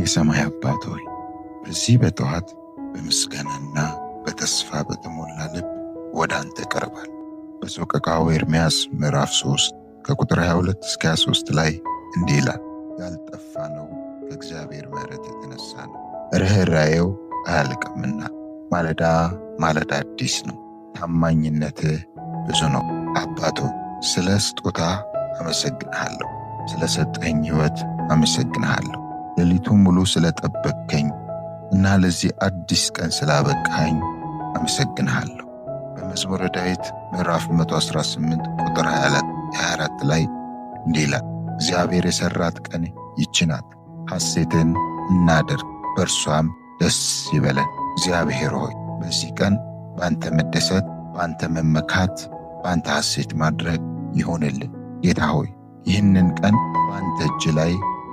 የሰማይ አባት ሆይ በዚህ በጠዋት በምስጋናና በተስፋ በተሞላ ልብ ወደ አንተ ቀርባል። በሰቆቃወ ኤርምያስ ምዕራፍ 3 ከቁጥር 22 እስከ 23 ላይ እንዲህ ይላል፣ ያልጠፋ ነው ከእግዚአብሔር ምሕረት የተነሳ ነው፣ ርኅራኄው አያልቅምና ማለዳ ማለዳ አዲስ ነው፣ ታማኝነትህ ብዙ ነው። አባቶ ስለ ስጦታ አመሰግንሃለሁ፣ ስለ ሰጠኝ ሕይወት አመሰግንሃለሁ። ሌሊቱን ሙሉ ስለጠበቅከኝ እና ለዚህ አዲስ ቀን ስላበቃኝ አመሰግንሃለሁ። በመዝሙረ ዳዊት ምዕራፍ 118 ቁጥር 24 ላይ እንዲህ ይላል፣ እግዚአብሔር የሠራት ቀን ይህች ናት፣ ሐሴትን እናድርግ በእርሷም ደስ ይበለን። እግዚአብሔር ሆይ በዚህ ቀን በአንተ መደሰት፣ በአንተ መመካት፣ በአንተ ሐሴት ማድረግ ይሆንልን። ጌታ ሆይ ይህንን ቀን በአንተ እጅ ላይ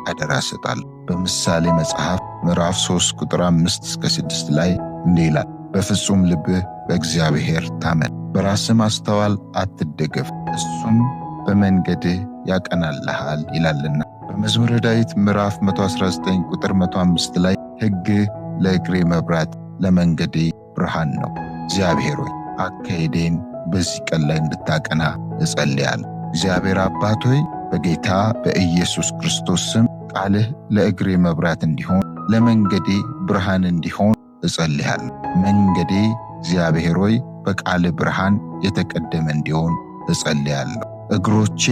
አደራ እሰጣለሁ። በምሳሌ መጽሐፍ ምዕራፍ 3 ቁጥር 5 እስከ 6 ላይ እንዲህ ይላል፣ በፍጹም ልብህ በእግዚአብሔር ታመን፣ በራስህ ማስተዋል አትደገፍ፣ እሱም በመንገድህ ያቀናልሃል ይላልና። በመዝሙረ ዳዊት ምዕራፍ 119 ቁጥር 105 ላይ ሕግህ ለእግሬ መብራት ለመንገዴ ብርሃን ነው። እግዚአብሔር ሆይ አካሄዴን በዚህ ቀን ላይ እንድታቀና እጸልያለሁ። እግዚአብሔር አባት ሆይ በጌታ በኢየሱስ ክርስቶስ ስም ቃልህ ለእግሬ መብራት እንዲሆን ለመንገዴ ብርሃን እንዲሆን እጸልያለሁ። መንገዴ እግዚአብሔር ሆይ በቃልህ ብርሃን የተቀደመ እንዲሆን እጸልያለሁ። እግሮቼ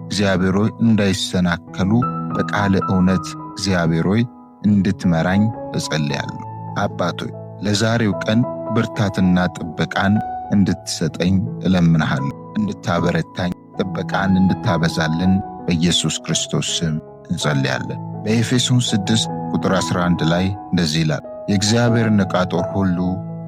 እግዚአብሔር ሆይ እንዳይሰናከሉ በቃልህ እውነት እግዚአብሔር ሆይ እንድትመራኝ እጸልያለሁ። አባት ሆይ ለዛሬው ቀን ብርታትና ጥበቃን እንድትሰጠኝ እለምንሃለሁ። እንድታበረታኝ ጥበቃን እንድታበዛልን በኢየሱስ ክርስቶስ ስም እንጸልያለን። በኤፌሶን 6 ቁጥር 11 ላይ እንደዚህ ይላል፣ የእግዚአብሔርን ዕቃ ጦር ሁሉ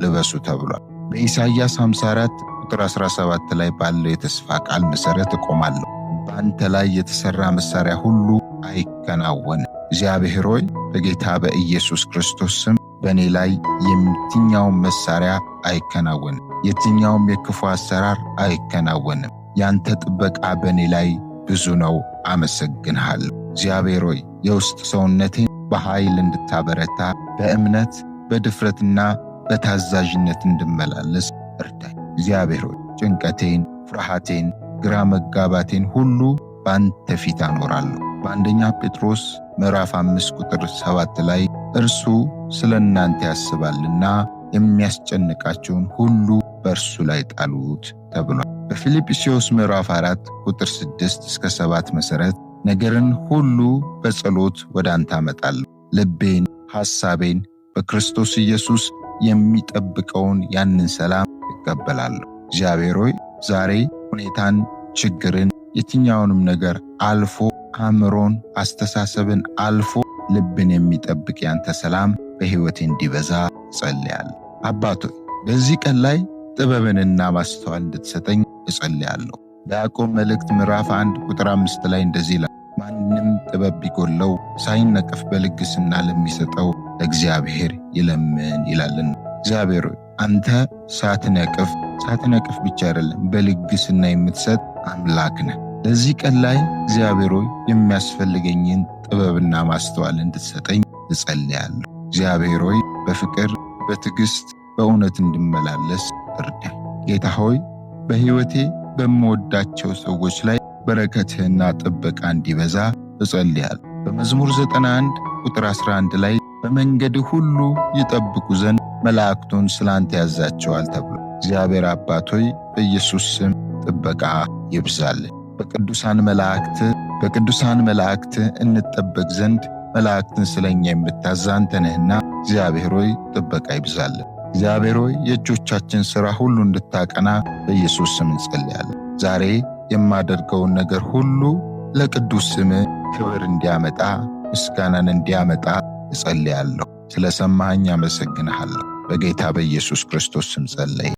ልበሱ ተብሏል። በኢሳይያስ 54 ቁጥር 17 ላይ ባለው የተስፋ ቃል መሠረት እቆማለሁ፣ በአንተ ላይ የተሠራ መሣሪያ ሁሉ አይከናወንም። እግዚአብሔር ሆይ በጌታ በኢየሱስ ክርስቶስ ስም በእኔ ላይ የትኛውም መሣሪያ አይከናወንም፣ የትኛውም የክፉ አሰራር አይከናወንም። ያንተ ጥበቃ በእኔ ላይ ብዙ ነው። አመሰግንሃለሁ። እግዚአብሔር ሆይ የውስጥ ሰውነቴን በኃይል እንድታበረታ በእምነት በድፍረትና በታዛዥነት እንድመላለስ እርዳኝ። እግዚአብሔር ሆይ ጭንቀቴን፣ ፍርሃቴን፣ ግራ መጋባቴን ሁሉ በአንተ ፊት አኖራለሁ። በአንደኛ ጴጥሮስ ምዕራፍ 5 ቁጥር 7 ላይ እርሱ ስለ እናንተ ያስባልና የሚያስጨንቃቸውን ሁሉ በእርሱ ላይ ጣሉት ተብሏል። በፊልጵስዩስ ምዕራፍ 4 ቁጥር 6 እስከ 7 መሠረት ነገርን ሁሉ በጸሎት ወደ አንተ አመጣለሁ፣ ልቤን ሐሳቤን በክርስቶስ ኢየሱስ የሚጠብቀውን ያንን ሰላም እቀበላለሁ። እግዚአብሔር ሆይ ዛሬ ሁኔታን፣ ችግርን፣ የትኛውንም ነገር አልፎ አእምሮን፣ አስተሳሰብን አልፎ ልብን የሚጠብቅ ያንተ ሰላም በሕይወቴ እንዲበዛ እጸልያለሁ። አባት ሆይ በዚህ ቀን ላይ ጥበብንና ማስተዋል እንድትሰጠኝ እጸልያለሁ። በያዕቆብ መልእክት ምዕራፍ 1 ቁጥር 5 ላይ እንደዚህ ይላል፣ ማንም ጥበብ ቢጎድለው ሳይነቀፍ በልግስና ለሚሰጠው ለእግዚአብሔር ይለምን ይላልና። እግዚአብሔር ሆይ አንተ ሳትነቅፍ ብቻ አይደለም በልግስና የምትሰጥ አምላክ ነህ። ለዚህ ቀን ላይ እግዚአብሔር ሆይ የሚያስፈልገኝን ጥበብና ማስተዋል እንድትሰጠኝ እጸልያለሁ። እግዚአብሔር ሆይ በፍቅር በትዕግሥት በእውነት እንድመላለስ እርዳኝ። ጌታ ሆይ በሕይወቴ በምወዳቸው ሰዎች ላይ በረከትህና ጥበቃ እንዲበዛ እጸልያለሁ። በመዝሙር 91 ቁጥር 11 ላይ በመንገድህ ሁሉ ይጠብቁ ዘንድ መላእክቱን ስላንተ ያዛቸዋል ተብሎ እግዚአብሔር አባት ሆይ በኢየሱስ ስም ጥበቃ ይብዛልን። በቅዱሳን መላእክት እንጠበቅ ዘንድ መላእክትን ስለኛ የምታዛ አንተ ነህና እግዚአብሔር ሆይ ጥበቃ ይብዛልን። እግዚአብሔር ሆይ የእጆቻችን ሥራ ሁሉ እንድታቀና በኢየሱስ ስም እንጸልያለን። ዛሬ የማደርገውን ነገር ሁሉ ለቅዱስ ስምህ ክብር እንዲያመጣ፣ ምስጋናን እንዲያመጣ እጸልያለሁ። ስለ ሰማኸኝ አመሰግንሃለሁ። በጌታ በኢየሱስ ክርስቶስ ስም ጸለይ።